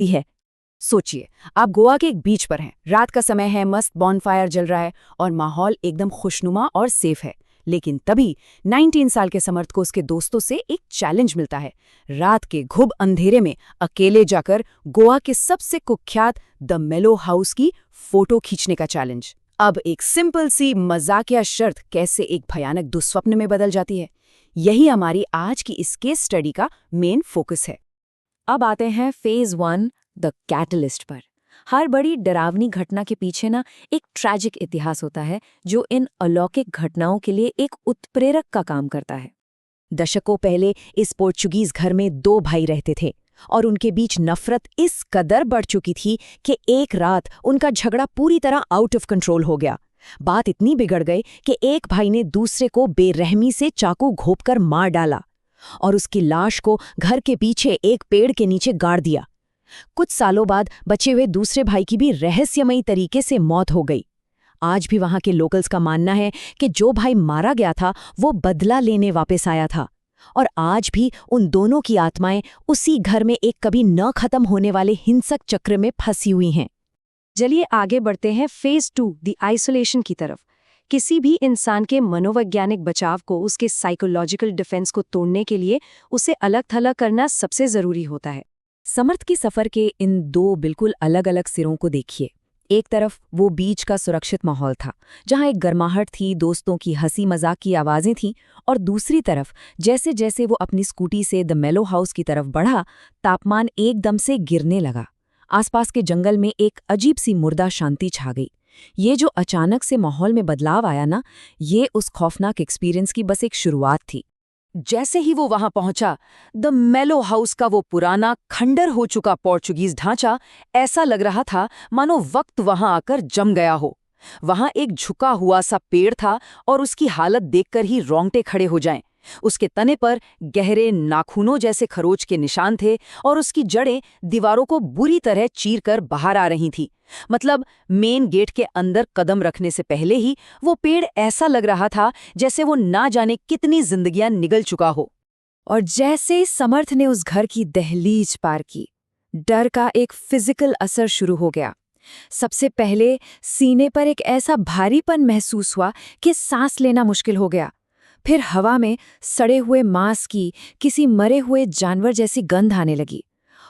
है। सोचिए, आप गोवा के एक बीच पर हैं, रात का समय है, मस्त बॉनफायर जल रहा है और माहौल एकदम खुशनुमा और सेफ है। लेकिन तभी 19 साल के समर्थ को उसके दोस्तों से एक चैलेंज मिलता है। रात के घुब अंधेरे में अकेले जाकर गोवा के सबसे कुख्यात द मेलो हाउस की फोटो खींचने का चैलेंज। अब एक सिंपल सी मजाकिया शर्त कैसे एक भयानक दुस्वप्न में बदल जाती है, यही हमारी आज की इस केस स्टडी का मेन फोकस है। अब आते हैं फेज 1 द कैटलिस्ट पर। हर बड़ी डरावनी घटना के पीछे ना एक ट्रैजिक इतिहास होता है जो इन अलौकिक घटनाओं के लिए एक उत्प्रेरक का काम करता है। दशकों पहले इस पोर्चुगीज घर में 2 भाई रहते थे और उनके बीच नफरत इस कदर बढ़ चुकी थी कि एक रात उनका झगड़ा पूरी तरह आउट ऑफ कंट्रोल हो गया। बात इतनी बिगड़ गई कि एक भाई ने दूसरे को बेरहमी से चाकू घोंपकर मार डाला और उसकी लाश को घर के पीछे एक पेड़ के नीचे गाड़ दिया। कुछ सालों बाद बचे हुए दूसरे भाई की भी रहस्यमयी तरीके से मौत हो गई। आज भी वहां के लोकल्स का मानना है कि जो भाई मारा गया था वो बदला लेने वापस आया था और आज भी उन दोनों की आत्माएं उसी घर में एक कभी न खत्म होने वाले हिंसक चक्र में फंसी हुई हैं। चलिए आगे बढ़ते हैं फेज 2 द आइसोलेशन की तरफ। किसी भी इंसान के मनोवैज्ञानिक बचाव को, उसके साइकोलॉजिकल डिफेंस को तोड़ने के लिए उसे अलग थलग करना सबसे जरूरी होता है। समर्थ की सफर के इन 2 बिल्कुल अलग अलग सिरों को देखिए। एक तरफ वो बीच का सुरक्षित माहौल था जहां एक गर्माहट थी, दोस्तों की हंसी मजाक की आवाजें थीं, और दूसरी तरफ जैसे जैसे वो अपनी स्कूटी से द मेलो हाउस की तरफ बढ़ा, तापमान एकदम से गिरने लगा। आसपास के जंगल में एक अजीब सी मुर्दा शांति छा गई। ये जो अचानक से माहौल में बदलाव आया ना, ये उस खौफनाक एक्सपीरियंस की बस एक शुरुआत थी। जैसे ही वो वहां पहुंचा, द मेलो हाउस का वो पुराना खंडर हो चुका पोर्चुगीज ढांचा ऐसा लग रहा था मानो वक्त वहां आकर जम गया हो। वहां एक झुका हुआ सा पेड़ था और उसकी हालत देखकर ही रोंगटे खड़े हो जाएं। उसके तने पर गहरे नाखूनों जैसे खरोच के निशान थे और उसकी जड़ें दीवारों को बुरी तरह चीरकर बाहर आ रही थी। मतलब मेन गेट के अंदर कदम रखने से पहले ही वो पेड़ ऐसा लग रहा था जैसे वो ना जाने कितनी जिंदगियां निगल चुका हो। और जैसे समर्थ ने उस घर की दहलीज पार की, डर का एक फिजिकल असर शुरू हो गया। सबसे पहले सीने पर एक ऐसा भारीपन महसूस हुआ कि सांस लेना मुश्किल हो गया। फिर हवा में सड़े हुए मांस की, किसी मरे हुए जानवर जैसी गंध आने लगी।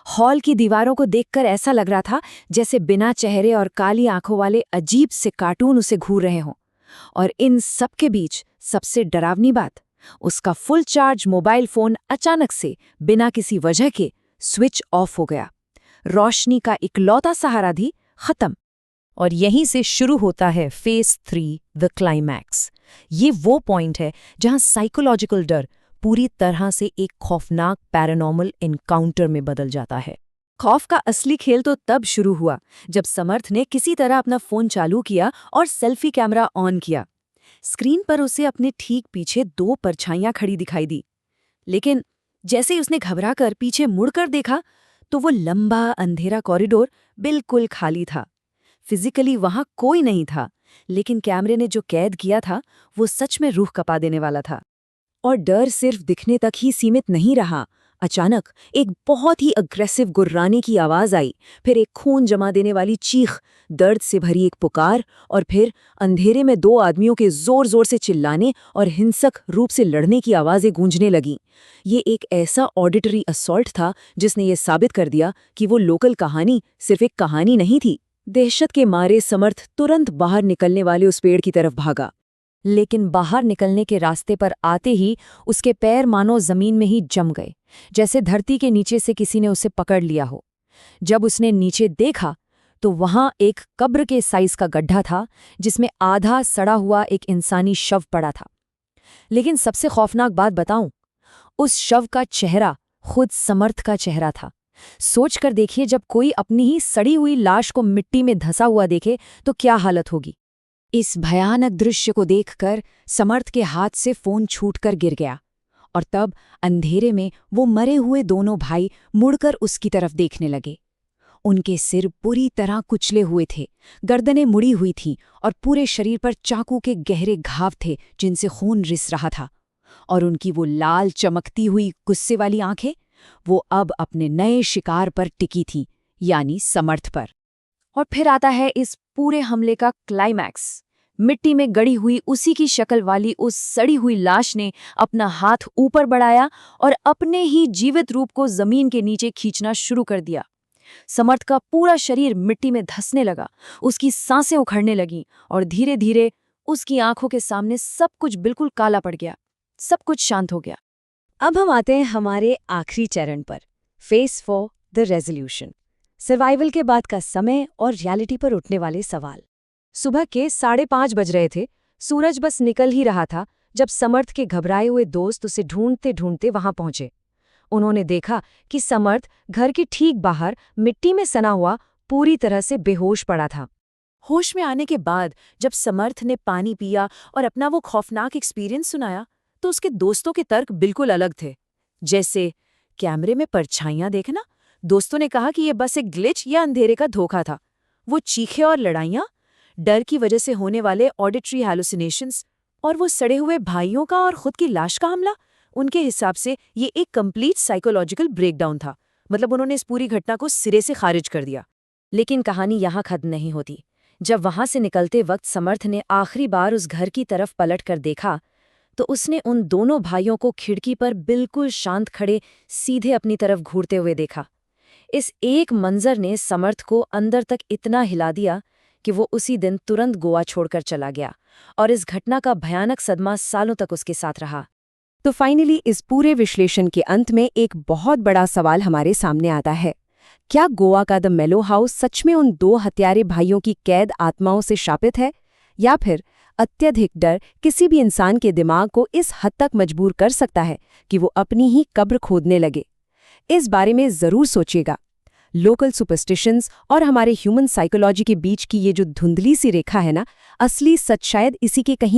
हॉल की दीवारों को देखकर ऐसा लग रहा था जैसे बिना चेहरे और काली आंखों वाले अजीब से कार्टून उसे घूर रहे हों। और इन सब के बीच सबसे डरावनी बात, उसका फुल चार्ज मोबाइल फोन अचानक से बिना किसी वजह के स्विच ऑफ हो गया। रोशनी का इकलौता सहारा भी खत्म। और यहीं से शुरू होता है फेज 3 द क्लाइमैक्स। ये वो पॉइंट है जहां साइकोलॉजिकल डर पूरी तरह से एक खौफनाक पैरानॉर्मल एनकाउंटर में बदल जाता है। खौफ का असली खेल तो तब शुरू हुआ जब समर्थ ने किसी तरह अपना फोन चालू किया और सेल्फी कैमरा ऑन किया। स्क्रीन पर उसे अपने ठीक पीछे 2 परछाइयां खड़ी दिखाई दी, लेकिन जैसे ही उसने घबराकर पीछे मुड़कर देखा तो वो लंबा अंधेरा कॉरिडोर बिल्कुल खाली था। फिजिकली वहां कोई नहीं था, लेकिन कैमरे ने जो कैद किया था वो सच में रूह कपा देने वाला था। और डर सिर्फ दिखने तक ही सीमित नहीं रहा। अचानक एक बहुत ही अग्रेसिव गुर्राने की आवाज आई, फिर एक खून जमा देने वाली चीख, दर्द से भरी एक पुकार, और फिर अंधेरे में 2 आदमियों के जोर जोर से चिल्लाने और हिंसक रूप से लड़ने की आवाजें गूंजने लगीं। ये एक ऐसा ऑडिटरी असॉल्ट था जिसने ये साबित कर दिया कि वो लोकल कहानी सिर्फ एक कहानी नहीं थी। दहशत के मारे समर्थ तुरंत बाहर निकलने वाले उस पेड़ की तरफ भागा, लेकिन बाहर निकलने के रास्ते पर आते ही उसके पैर मानो जमीन में ही जम गए, जैसे धरती के नीचे से किसी ने उसे पकड़ लिया हो। जब उसने नीचे देखा तो वहां एक कब्र के साइज का गड्ढा था जिसमें आधा सड़ा हुआ एक इंसानी शव पड़ा था। लेकिन सबसे खौफनाक बात बताऊं, उस शव का चेहरा खुद समर्थ का चेहरा था। सोच कर देखिए, जब कोई अपनी ही सड़ी हुई लाश को मिट्टी में धंसा हुआ देखे तो क्या हालत होगी। इस भयानक दृश्य को देखकर समर्थ के हाथ से फोन छूटकर गिर गया और तब अंधेरे में वो मरे हुए दोनों भाई मुड़कर उसकी तरफ देखने लगे। उनके सिर पूरी तरह कुचले हुए थे, गर्दनें मुड़ी हुई थीं और पूरे शरीर पर चाकू के गहरे घाव थे जिनसे खून रिस रहा था। और उनकी वो लाल चमकती हुई गुस्से वाली आंखें, वो अब अपने नए शिकार पर टिकी थीं, यानी समर्थ पर। और फिर आता है इस पूरे हमले का क्लाइमैक्स। मिट्टी में गड़ी हुई उसी की शक्ल वाली उस सड़ी हुई लाश ने अपना हाथ ऊपर बढ़ाया और अपने ही जीवित रूप को जमीन के नीचे खींचना शुरू कर दिया। समर्थ का पूरा शरीर मिट्टी में धंसने लगा, उसकी सांसें उखड़ने लगीं और धीरे धीरे उसकी आंखों के सामने सब कुछ बिल्कुल काला पड़ गया, सब कुछ शांत हो गया। अब हम आते हैं हमारे आखिरी चरण पर, face for the resolution. Survival के बाद का समय और रियलिटी पर उठने वाले सवाल। सुबह के 5:30 बज रहे थे, सूरज बस निकल ही रहा था जब समर्थ के घबराए हुए दोस्त उसे ढूंढते ढूंढते वहां पहुंचे। उन्होंने देखा कि समर्थ घर के ठीक बाहर मिट्टी में सना हुआ पूरी तरह से बेहोश पड़ा था। होश में आने के बाद जब समर्थ ने पानी पिया और अपना वो खौफनाक एक्सपीरियंस सुनाया तो उसके दोस्तों के तर्क बिल्कुल अलग थे। जैसे कैमरे में परछाइयां देखना, दोस्तों ने कहा कि यह बस एक ग्लिच या अंधेरे का धोखा था। वो चीखें और लड़ाइयां, डर की वजह से होने वाले ऑडिटरी हैलुसिनेशंस, और वो सड़े हुए भाइयों का और खुद की लाश का हमला, उनके हिसाब से ये एक कंप्लीट साइकोलॉजिकल ब्रेकडाउन था। मतलब उन्होंने इस पूरी घटना को सिरे से खारिज कर दिया। लेकिन कहानी यहाँ खत्म नहीं होती। जब वहां से निकलते वक्त समर्थ ने आखिरी बार उस घर की तरफ पलट कर देखा तो उसने उन दोनों भाइयों को खिड़की पर बिल्कुल शांत खड़े सीधे अपनी तरफ घूरते हुए देखा। इस एक मंजर ने समर्थ को अंदर तक इतना हिला दिया कि वो उसी दिन तुरंत गोवा छोड़कर चला गया और इस घटना का भयानक सदमा सालों तक उसके साथ रहा। तो फाइनली इस पूरे विश्लेषण के अंत में एक बहुत बड़ा सवाल हमारे सामने आता है। क्या गोवा का द मेलो हाउस सच में उन दो हत्यारे भाइयों की कैद आत्माओं से शापित है, या फिर अत्यधिक डर किसी भी इंसान के दिमाग को इस हद तक मजबूर कर सकता है कि वो अपनी ही कब्र खोदने लगे? इस बारे में ज़रूर सोचिएगा। लोकल सुपरस्टिशंस और हमारे ह्यूमन साइकोलॉजी के बीच की ये जो धुंधली सी रेखा है ना, असली सच शायद इसी के कहीं